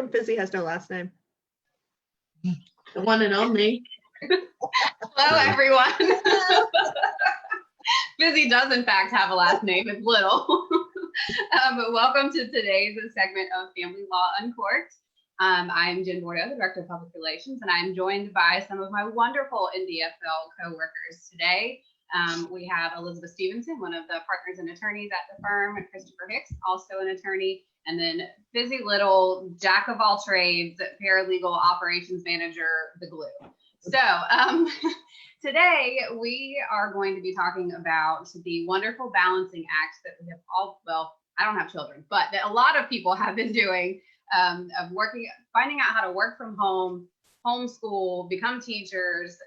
come Fizzy has no last name? The one and only. Hello, everyone. Fizzy does, in fact, have a last name. It's Little. But welcome to today's segment of Family Law Uncorked. I'm Jen Bordeaux, the Director of Public Relations, and I'm joined by some of my wonderful NDFL co-workers today. We have Elizabeth Stephenson, one of the partners and attorneys at the firm, and Christopher Hicks, also an attorney, and then Fizzy Little, jack of all trades, paralegal operations manager, the glue. So today we are going to be talking about the wonderful balancing act that we have all, well, I don't have children, but that a lot of people have been doing of finding out how to work from home, homeschool, become teachers,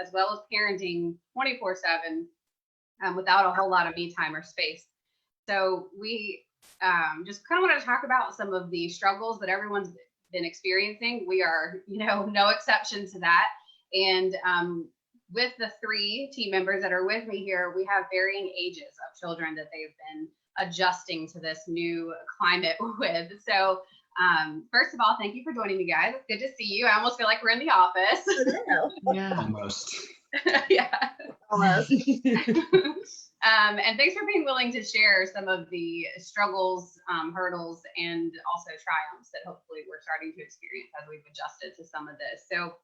as well as parenting 24/7 without a whole lot of me time or space. So we just kind of want to talk about some of the struggles that everyone's been experiencing. We are, no exception to that. And with the three team members that are with me here, we have varying ages of children that they've been adjusting to this new climate with. So first of all, thank you for joining me, guys. It's good to see you. I almost feel like we're in the office. Yeah. Almost. Yeah. Almost. And thanks for being willing to share some of the struggles, hurdles, and also triumphs that hopefully we're starting to experience as we've adjusted to some of this. So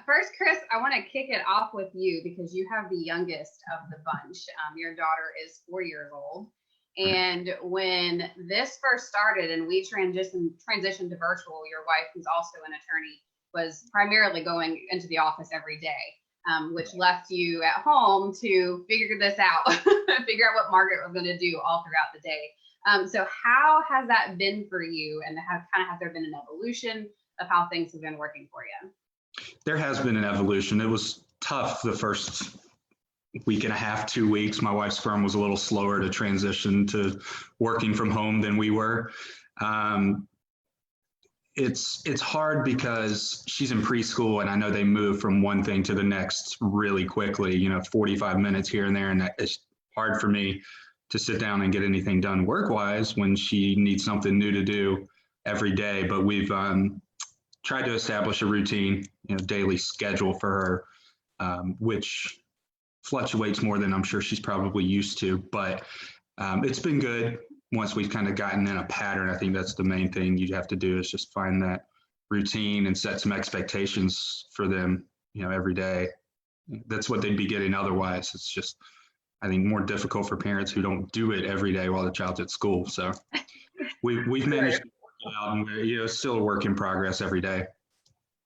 first, Chris, I want to kick it off with you because you have the youngest of the bunch. Your daughter is 4 years old. And when this first started and we transitioned to virtual, your wife, who's also an attorney, was primarily going into the office every day. Which left you at home to figure this out, figure out what Margaret was going to do all throughout the day. So how has that been for you? And has there been an evolution of how things have been working for you? There has been an evolution. It was tough the first week and a half, 2 weeks. My wife's firm was a little slower to transition to working from home than we were. It's hard because she's in preschool and I know they move from one thing to the next really quickly, 45 minutes here and there. And it's hard for me to sit down and get anything done work-wise when she needs something new to do every day. But we've tried to establish a routine, daily schedule for her, which fluctuates more than I'm sure she's probably used to, but it's been good. Once we've kind of gotten in a pattern, I think that's the main thing you have to do is just find that routine and set some expectations for them, every day. That's what they'd be getting otherwise. It's just, I think, more difficult for parents who don't do it every day while the child's at school. So we've managed to work it out, and we're, still a work in progress every day.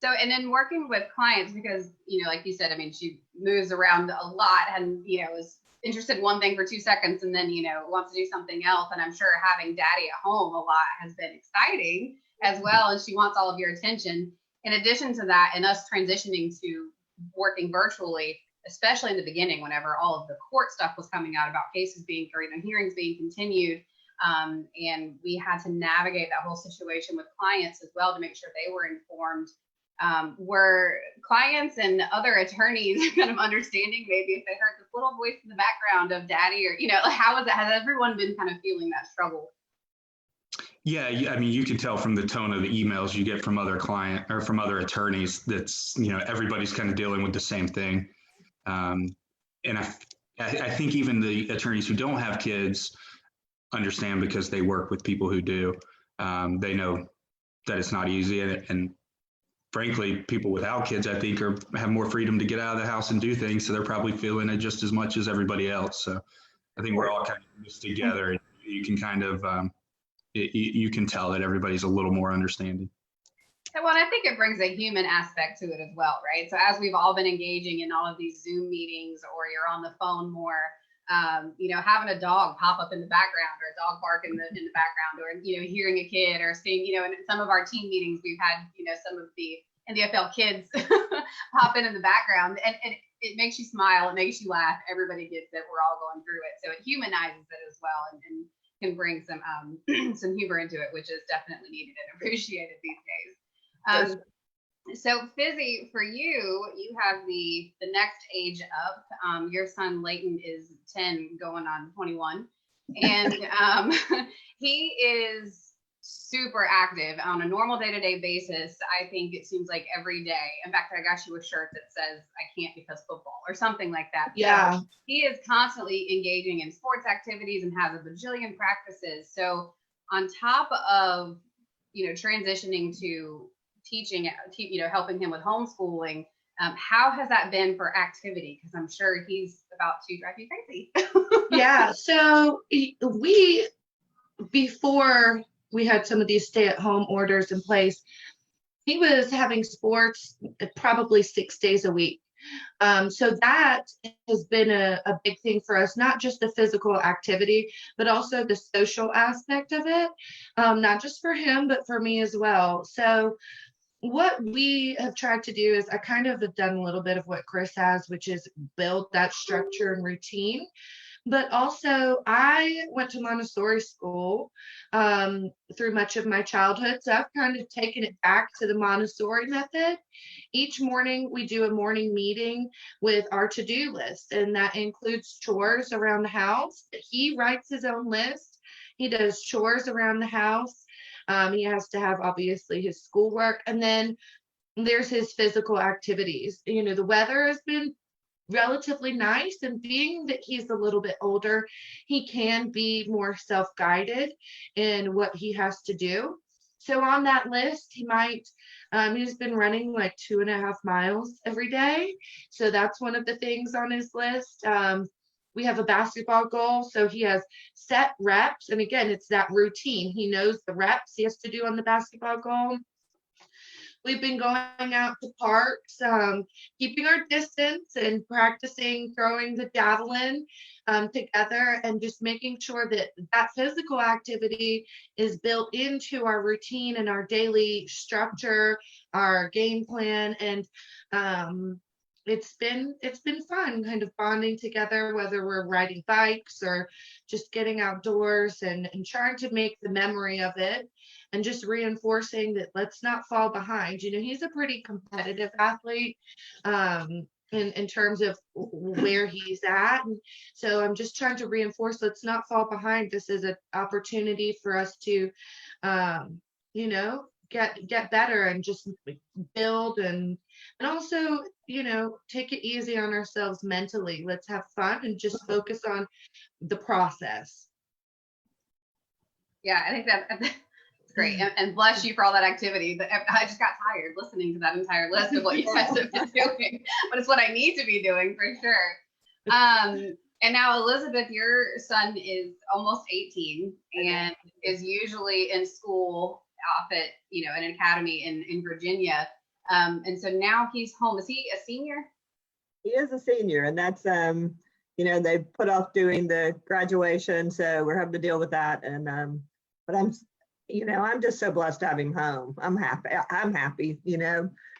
So, and then working with clients, because, like you said, she moves around a lot and, is interested in one thing for 2 seconds and then, wants to do something else. And I'm sure having daddy at home a lot has been exciting as well. And she wants all of your attention. In addition to that, and us transitioning to working virtually, especially in the beginning, whenever all of the court stuff was coming out about cases being, or hearings being continued. And we had to navigate that whole situation with clients as well to make sure they were informed. Were clients and other attorneys kind of understanding maybe if they heard this little voice in the background of daddy or, how is that? Has everyone been kind of feeling that struggle? Yeah, you can tell from the tone of the emails you get from other attorneys that's, everybody's kind of dealing with the same thing. And I think even the attorneys who don't have kids understand because they work with people who do. They know that it's not easy and frankly, people without kids, I think, have more freedom to get out of the house and do things. So they're probably feeling it just as much as everybody else. So I think we're all kind of in this together. And you can kind of, you can tell that everybody's a little more understanding. Well, I think it brings a human aspect to it as well, right? So as we've all been engaging in all of these Zoom meetings or you're on the phone more, having a dog pop up in the background or a dog bark in the background or, hearing a kid or seeing, in some of our team meetings, we've had, some of the NDFL kids pop in the background and it makes you smile. It makes you laugh. Everybody gets it. We're all going through it. So it humanizes it as well and can bring some some humor into it, which is definitely needed and appreciated these days. So Fizzy, for you have the next age up. Your son Leighton is 10 going on 21. And he is super active on a normal day-to-day basis. I think it seems like every day. In fact, I got you a shirt that says I can't because football or something like that. Yeah. So he is constantly engaging in sports activities and has a bajillion practices. So on top of, transitioning to teaching, helping him with homeschooling, how has that been for activity? Because I'm sure he's about to drive you crazy. Yeah. So before we had some of these stay-at-home orders in place, he was having sports probably 6 days a week. So that has been a big thing for us, not just the physical activity, but also the social aspect of it, not just for him, but for me as well. So what we have tried to do is I kind of have done a little bit of what Chris has, which is build that structure and routine. But also, I went to Montessori school through much of my childhood. So I've kind of taken it back to the Montessori method. Each morning, we do a morning meeting with our to-do list, and that includes chores around the house. He writes his own list. He does chores around the house. He has to have, obviously, his schoolwork. And then there's his physical activities. The weather has been relatively nice, and being that he's a little bit older, he can be more self-guided in what he has to do. So on that list, he's been running like 2.5 miles every day. So that's one of the things on his list. We have a basketball goal, so he has set reps, and again, it's that routine. He knows the reps he has to do on the basketball goal. We've been going out to parks, keeping our distance and practicing throwing the javelin together, and just making sure that that physical activity is built into our routine and our daily structure, our game plan. And it's been fun kind of bonding together, whether we're riding bikes or just getting outdoors and trying to make the memory of it, and just reinforcing that let's not fall behind. He's a pretty competitive athlete in terms of where he's at. And so I'm just trying to reinforce, let's not fall behind. This is an opportunity for us to, get better and just build and also, take it easy on ourselves mentally. Let's have fun and just focus on the process. Yeah, I think that's great. And bless you for all that activity. I just got tired listening to that entire list of what you guys have been doing, but it's what I need to be doing for sure. And now, Elizabeth, your son is almost 18 and is usually in school off at, an academy in Virginia. And so now he's home. Is he a senior? He is a senior, and that's, they put off doing the graduation, so we're having to deal with that. And, but I'm just so blessed to have him home. I'm happy,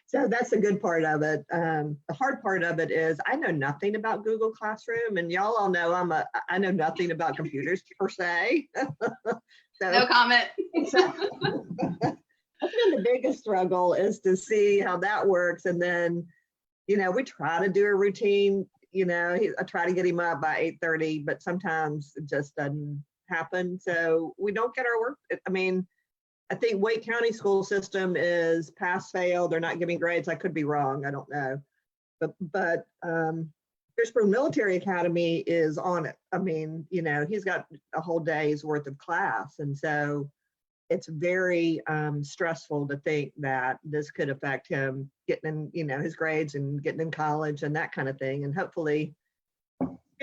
so that's the good part of it. The hard part of it is I know nothing about Google Classroom, and y'all all know I know nothing about computers per se. So, no comment. That's been the biggest struggle, is to see how that works. And then, we try to do a routine, I try to get him up by 8:30, but sometimes it just doesn't happen. So we don't get our work. I think Wake County school system is pass fail. They're not giving grades. I could be wrong. I don't know. But Christopher Military Academy is on it. He's got a whole day's worth of class. And so it's very stressful to think that this could affect him getting in, his grades and getting in college and that kind of thing. And hopefully,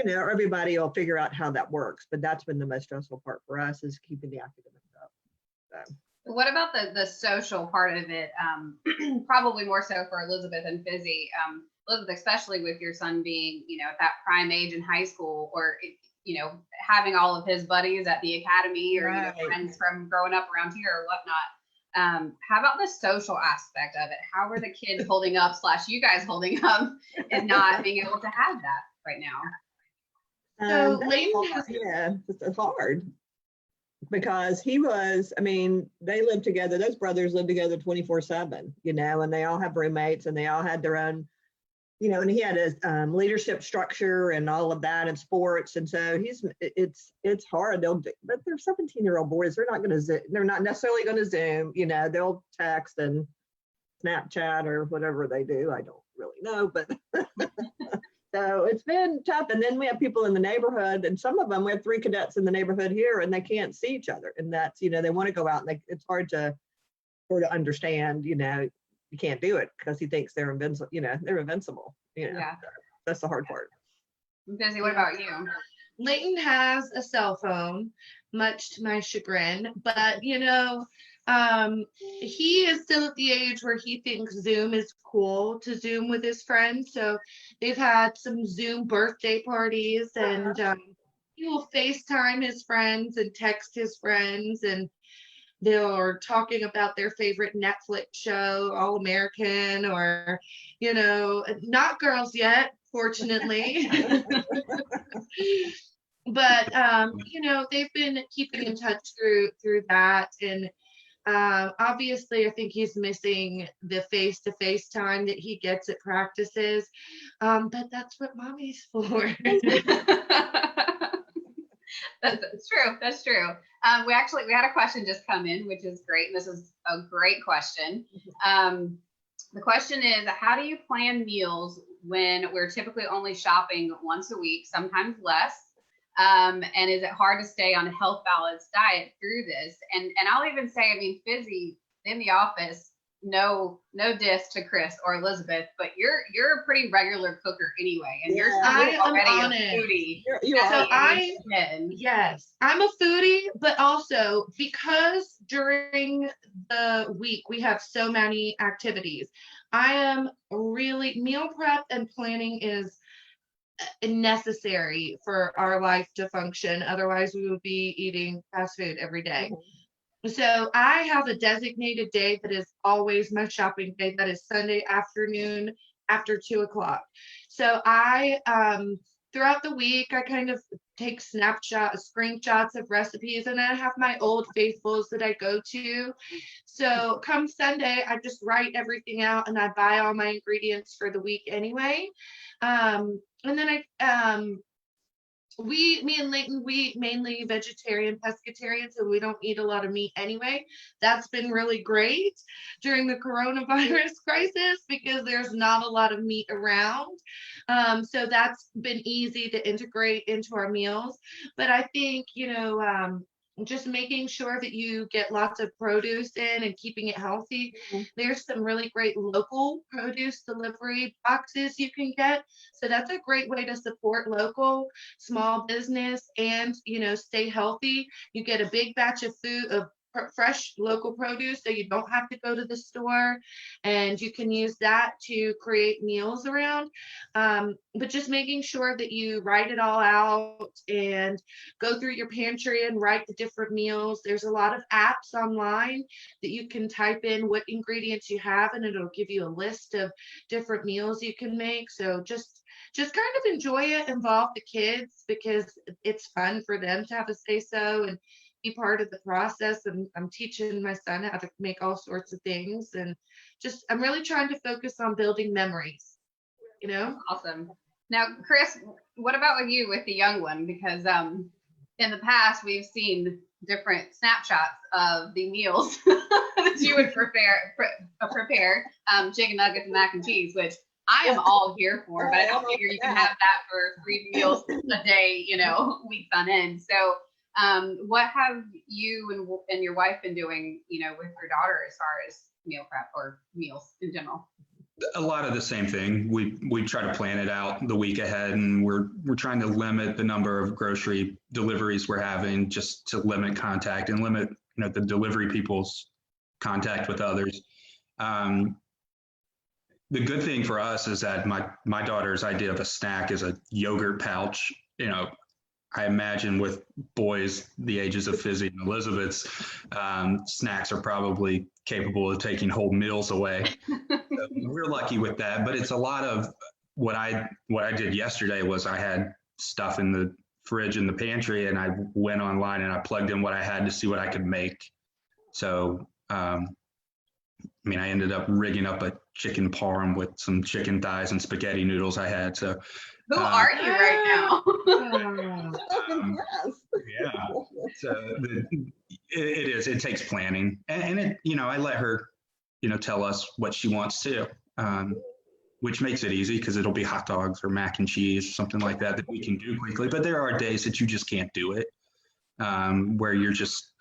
everybody will figure out how that works. But that's been the most stressful part for us, is keeping the academics up. So. What about the social part of it? Probably more so for Elizabeth and Fizzy. Elizabeth, especially with your son being, at that prime age in high school, or, having all of his buddies at the academy, or, right. Friends from growing up around here or whatnot. How about the social aspect of it? How are the kids holding up / you guys holding up and not being able to have that right now? So Layton has, it's hard. Because they live together, those brothers live together 24/7, and they all have roommates, and they all had their own you know, and he had a leadership structure and all of that in sports. And so it's hard. But they're 17-year-old boys. They're not going to, they're not necessarily going to Zoom, you know, they'll text and Snapchat or whatever they do. I don't really know, but so it's been tough. And then we have people in the neighborhood, and some of them, we have 3 cadets in the neighborhood here, and they can't see each other. And that's, you know, they want to go out, and it's hard to sort of understand, you know, you can't do it because he thinks they're invincible, you know, they're invincible. You know, Yeah. That's the hard part. Fizzy, what about you? Layton has a cell phone, much to my chagrin, but you know, he is still at the age where he thinks Zoom is cool to Zoom with his friends. So they've had some Zoom birthday parties, and he will FaceTime his friends and text his friends, and they're talking about their favorite Netflix show, All American, or, you know, not Girls yet, fortunately. But you know, they've been keeping in touch through that, and obviously I think he's missing the face-to-face time that he gets at practices, but that's what mommy's for. That's true. That's true. We had a question just come in, which is great. And this is a great question. The question is, how do you plan meals when we're typically only shopping once a week, sometimes less? And is it hard to stay on a health balanced diet through this? And I'll even say, I mean, Fizzy in the office, no diss to Chris or Elizabeth, but you're a pretty regular cooker anyway, and you're already a foodie. Yes, I'm a foodie, but also because during the week we have so many activities, I am really, meal prep and planning is necessary for our life to function. Otherwise, we would be eating fast food every day. So I have a designated day that is always my shopping day. That is Sunday afternoon after 2:00. So I, throughout the week, I kind of take screenshots of recipes, and I have my old faithfuls that I go to. So come Sunday, I just write everything out, and I buy all my ingredients for the week anyway. And then me and Layton, we mainly vegetarian, pescatarian, so we don't eat a lot of meat anyway. That's been really great during the coronavirus crisis because there's not a lot of meat around. So that's been easy to integrate into our meals. But I think, you know, just making sure that you get lots of produce in and keeping it healthy. There's some really great local produce delivery boxes you can get. So that's a great way to support local small business and, you know, stay healthy. You get a big batch of food, of fresh local produce, so you don't have to go to the store, and you can use that to create meals around. But just making sure that you write it all out and go through your pantry and write the different meals. There's a lot of apps online that you can type in what ingredients you have, and it'll give you a list of different meals you can make. So just kind of enjoy it, involve the kids, because it's fun for them to have a say so and be part of the process. And I'm teaching my son how to make all sorts of things, and just I'm really trying to focus on building memories, you know. Awesome. Now, Chris, what about with you with the young one? Because in the past we've seen different snapshots of the meals that you would prepare chicken nuggets and mac and cheese, which I am all here for, but I don't figure you can have that for 3 meals a day, you know, weeks on end. So what have you and your wife been doing, you know, with your daughter as far as meal prep or meals in general? A lot of the same thing. We try to plan it out the week ahead, and we're trying to limit the number of grocery deliveries we're having, just to limit contact and limit, you know, the delivery people's contact with others. The good thing for us is that my daughter's idea of a snack is a yogurt pouch. You know, I imagine with boys the ages of Fizzy and Elizabeth's, snacks are probably capable of taking whole meals away. So we're lucky with that, but it's a lot of what I did yesterday was I had stuff in the fridge in the pantry, and I went online and I plugged in what I had to see what I could make. So I mean, I ended up rigging up a chicken parm with some chicken thighs and spaghetti noodles I had. So Who are you right now? um, yeah, so it is. It takes planning, and it, I let her, tell us what she wants to, which makes it easy because it'll be hot dogs or mac and cheese, something like that we can do quickly. But there are days that you just can't do it, where you're just,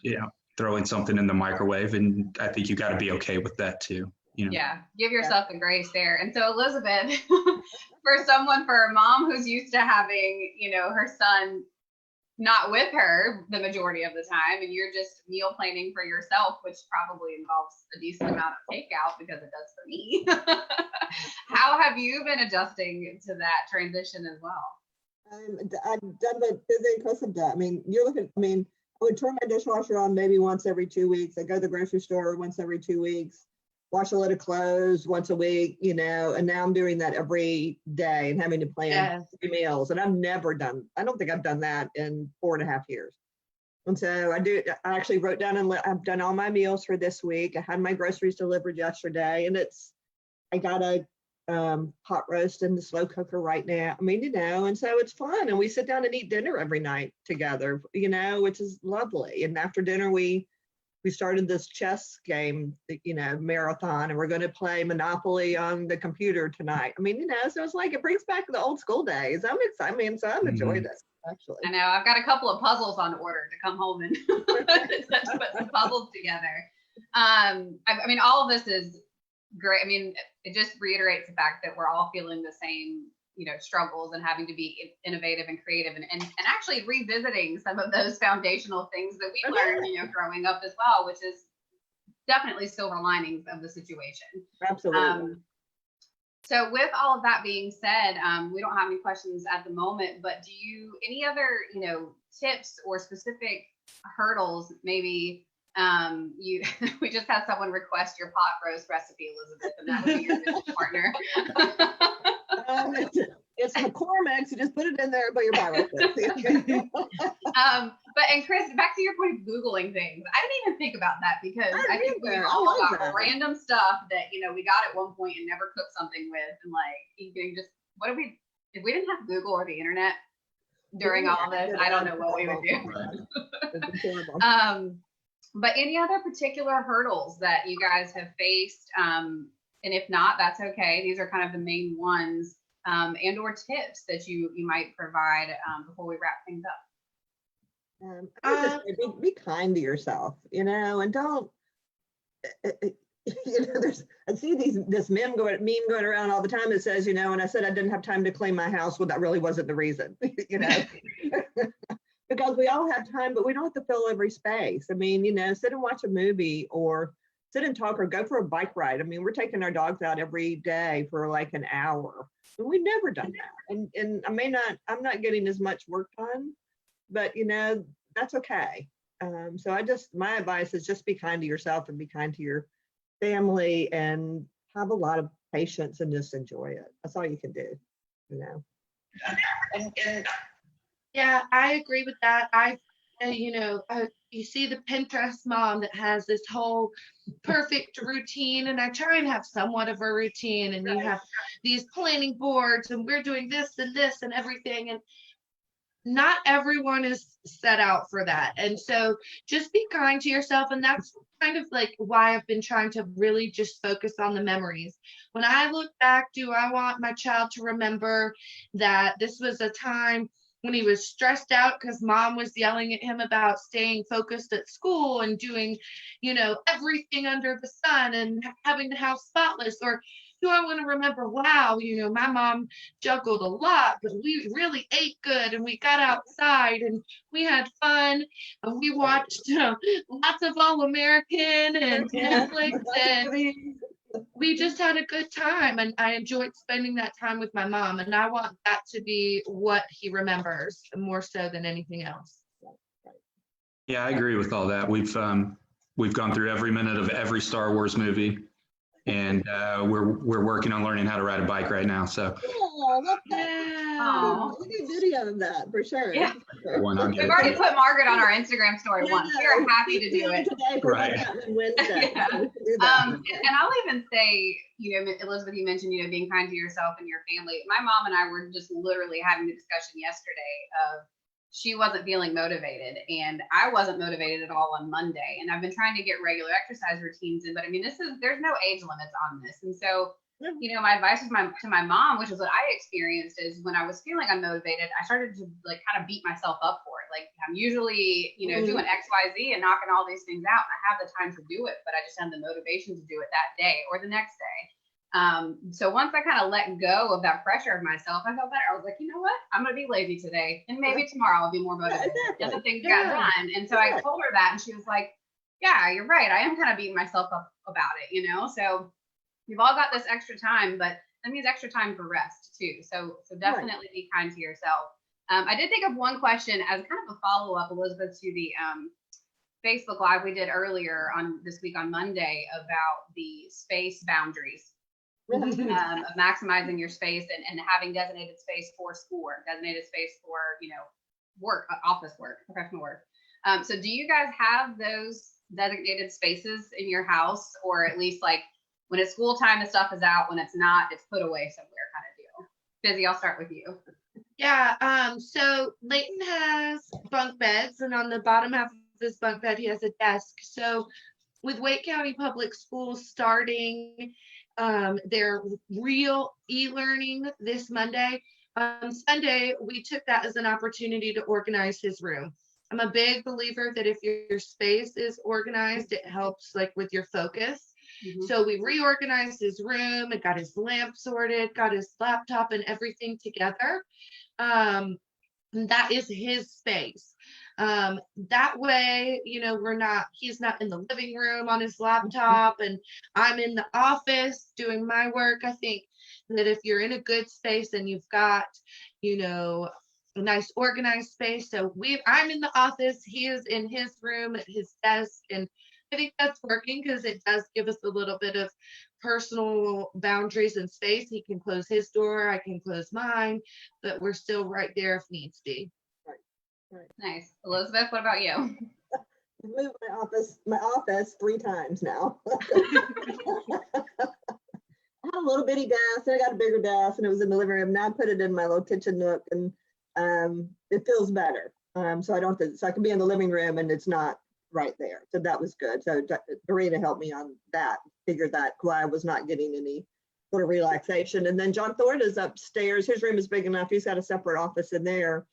throwing something in the microwave, and I think you got to be okay with that too. Yeah, give yourself the grace there. And so Elizabeth, for a mom who's used to having, her son not with her the majority of the time, and you're just meal planning for yourself, which probably involves a decent amount of takeout because it does for me. How have you been adjusting to that transition as well? I've done what Fizzy and Chris have done. I mean, I would turn my dishwasher on maybe once every 2 weeks. I go to the grocery store once every 2 weeks, wash a load of clothes once a week, and now I'm doing that every day and having to plan 3 meals. And I don't think I've done that in 4.5 years. And so I actually wrote down and I've done all my meals for this week. I had my groceries delivered yesterday, and I got a pot roast in the slow cooker right now. And so it's fun. And we sit down and eat dinner every night together, which is lovely. And after dinner, we started this chess game, marathon, and we're going to play Monopoly on the computer tonight. So it's like, it brings back the old school days. I'm excited. So I'm enjoying this, actually. I know, I've got a couple of puzzles on order to come home and put some puzzles together. All of this is great. It just reiterates the fact that we're all feeling the same, struggles and having to be innovative and creative and actually revisiting some of those foundational things that we learned, growing up as well, which is definitely silver linings of the situation. Absolutely. So with all of that being said, we don't have any questions at the moment, but do you, any other, tips or specific hurdles maybe we just had someone request your pot roast recipe, Elizabeth, and that would be your business partner. It's McCormick's. You just put it in there, but your pot roast. And Chris, back to your point of Googling things. I didn't even think about that because I think we all got random stuff that, we got at one point and never cooked something with. And you can just, if we didn't have Google or the internet during all this, I don't know what we would do. But any other particular hurdles that you guys have faced? And if not, that's okay. These are kind of the main ones, and or tips that you might provide before we wrap things up. I would just say be kind to yourself, and don't, I see this meme going around all the time that says, and I said I didn't have time to clean my house. Well, that really wasn't the reason, because we all have time, but we don't have to fill every space. Sit and watch a movie or sit and talk or go for a bike ride. We're taking our dogs out every day for like an hour, and we've never done that. And I'm not getting as much work done, but that's okay. So my advice is just be kind to yourself and be kind to your family and have a lot of patience and just enjoy it. That's all you can do, Yeah, I agree with that. You see the Pinterest mom that has this whole perfect routine, and I try and have somewhat of a routine, and you have these planning boards, and we're doing this and everything, and not everyone is set out for that. And so just be kind to yourself. And that's kind of like why I've been trying to really just focus on the memories. When I look back, do I want my child to remember that this was a time when he was stressed out because mom was yelling at him about staying focused at school and doing, everything under the sun and having the house spotless? Or do I want to remember, wow, my mom juggled a lot, but we really ate good and we got outside and we had fun and we watched lots of All-American and Netflix, and we just had a good time, and I enjoyed spending that time with my mom, and I want that to be what he remembers more so than anything else. Yeah, I agree with all that. We've gone through every minute of every Star Wars movie. and we're working on learning how to ride a bike right now. So Oh, look, Yeah. we need video of that for sure. Yeah. one, I'll get We've it already to you. put Margaret on our Instagram story once. We're happy to do it. Today for Right. what's happening Wednesday. Yeah. So we can do that. And I'll even say, Elizabeth, you mentioned, being kind to yourself and your family. My mom and I were just literally having the discussion yesterday of she wasn't feeling motivated and I wasn't motivated at all on Monday. And I've been trying to get regular exercise routines in, but I mean, there's no age limits on this. And so, my advice to my mom, which is what I experienced, is when I was feeling unmotivated, I started to like kind of beat myself up for it. Like I'm usually, doing X, Y, Z and knocking all these things out. And I have the time to do it, but I just have the motivation to do it that day or the next day. So once I kind of let go of that pressure of myself, I felt better. I was like, you know what? I'm going to be lazy today. And maybe tomorrow I'll be more motivated. Exactly. Other things got done. And so I told her that and she was like, yeah, you're right. I am kind of beating myself up about it, So you've all got this extra time, but that means extra time for rest too. So definitely be kind to yourself. I did think of one question as kind of a follow-up, Elizabeth, to the Facebook Live we did earlier on this week on Monday about the space boundaries. Of maximizing your space and having designated space for schoolwork, designated space for, work, office work, professional work. So do you guys have those designated spaces in your house, or at least like when it's school time, the stuff is out, when it's not, it's put away somewhere kind of deal? Fizzy, I'll start with you. Yeah. So Leighton has bunk beds, and on the bottom half of his bunk bed, he has a desk. So with Wake County Public Schools starting their real e-learning this Monday, on Sunday, we took that as an opportunity to organize his room. I'm a big believer that if your space is organized, it helps like with your focus. So we reorganized his room and got his lamp sorted, got his laptop and everything together. That is his space. That way, he's not in the living room on his laptop and I'm in the office doing my work. I think that if you're in a good space and you've got, a nice organized space. So I'm in the office, he is in his room at his desk, and I think that's working because it does give us a little bit of personal boundaries and space. He can close his door, I can close mine, but we're still right there if needs be. Right. Nice. Elizabeth, what about you? I've moved my office 3 times now. I had a little bitty desk, and I got a bigger desk, and it was in the living room. Now I put it in my little kitchen nook, and it feels better. So I can be in the living room, and it's not right there. So that was good. So Dorita helped me on that, figured that why I was not getting any sort of relaxation. And then John Thorne is upstairs. His room is big enough. He's got a separate office in there.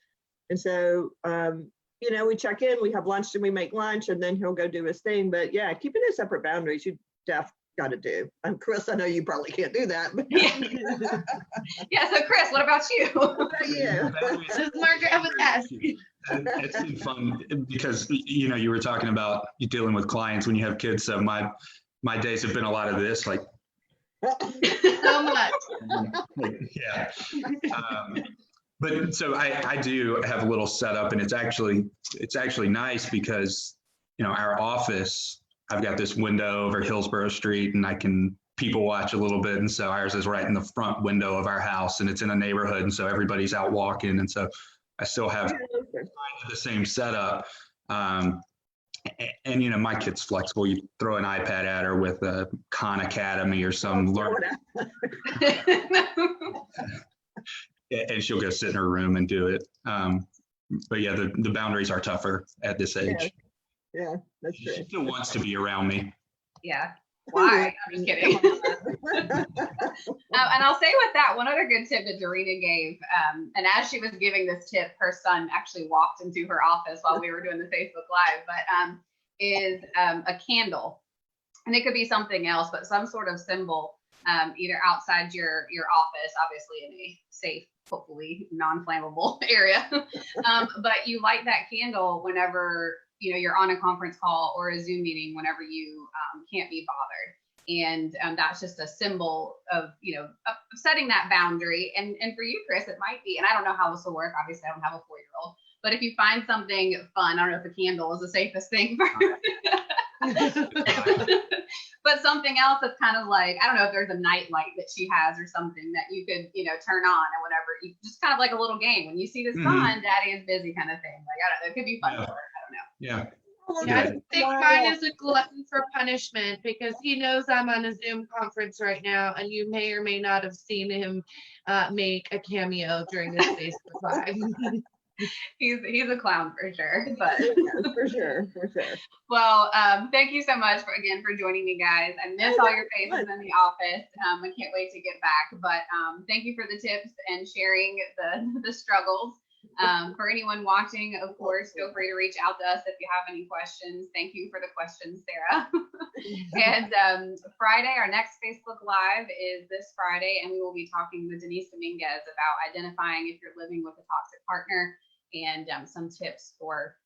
And so, we check in, we have lunch and we make lunch, and then he'll go do his thing. But yeah, keeping those separate boundaries, you got to do. And Chris, I know you probably can't do that. But Yeah. So Chris, what about you? What about you? Does Margaret have a desk? It's been fun because, you were talking about you dealing with clients when you have kids. So my days have been a lot of this, like, So much. yeah. But so I do have a little setup, and it's actually nice because, our office, I've got this window over Hillsborough Street and I can people watch a little bit. And so ours is right in the front window of our house, and it's in a neighborhood. And so everybody's out walking. And so I still have kind of the same setup. And my kid's flexible. You throw an iPad at her with a Khan Academy or some learning, and she'll go sit in her room and do it. But yeah, the boundaries are tougher at this age. Yeah, that's true. She still wants to be around me. Yeah. Why? I'm just kidding. And I'll say with that, one other good tip that Dorita gave, and as she was giving this tip, her son actually walked into her office while we were doing the Facebook Live, but is a candle. And it could be something else, but some sort of symbol, either outside your office, obviously in a safe, hopefully non-flammable area. But you light that candle whenever you're on a conference call or a Zoom meeting, whenever you can't be bothered. And that's just a symbol of setting that boundary. And for you, Chris, it might be, and I don't know how this will work. Obviously, I don't have a 4-year-old, but if you find something fun, I don't know if a candle is the safest thing for But something else that's kind of like, I don't know if there's a night light that she has or something that you could, turn on or whatever. You just kind of like a little game. When you see the sun, Daddy is busy kind of thing. Like, I don't know. It could be fun for her. I don't know. Yeah. Yeah, I think mine is a glutton for punishment because he knows I'm on a Zoom conference right now, and you may or may not have seen him make a cameo during this Facebook Live. He's a clown for sure. But for sure. well, thank you so much again for joining me, guys. I miss all your faces in the office. I can't wait to get back. But thank you for the tips and sharing the struggles. For anyone watching, of course, feel free to reach out to us if you have any questions. Thank you for the questions, Sarah. And Friday, our next Facebook Live is this Friday, and we will be talking with Denise Dominguez about identifying if you're living with a toxic partner and some tips for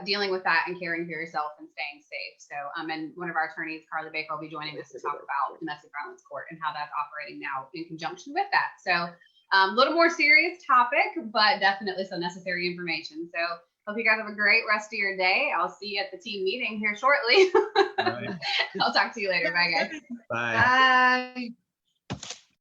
dealing with that and caring for yourself and staying safe. So, and one of our attorneys, Carly Baker, will be joining us to talk about domestic violence court and how that's operating now in conjunction with that. So, a little more serious topic, but definitely some necessary information. So hope you guys have a great rest of your day. I'll see you at the team meeting here shortly. All right. I'll talk to you later. Bye, guys. Bye. Bye.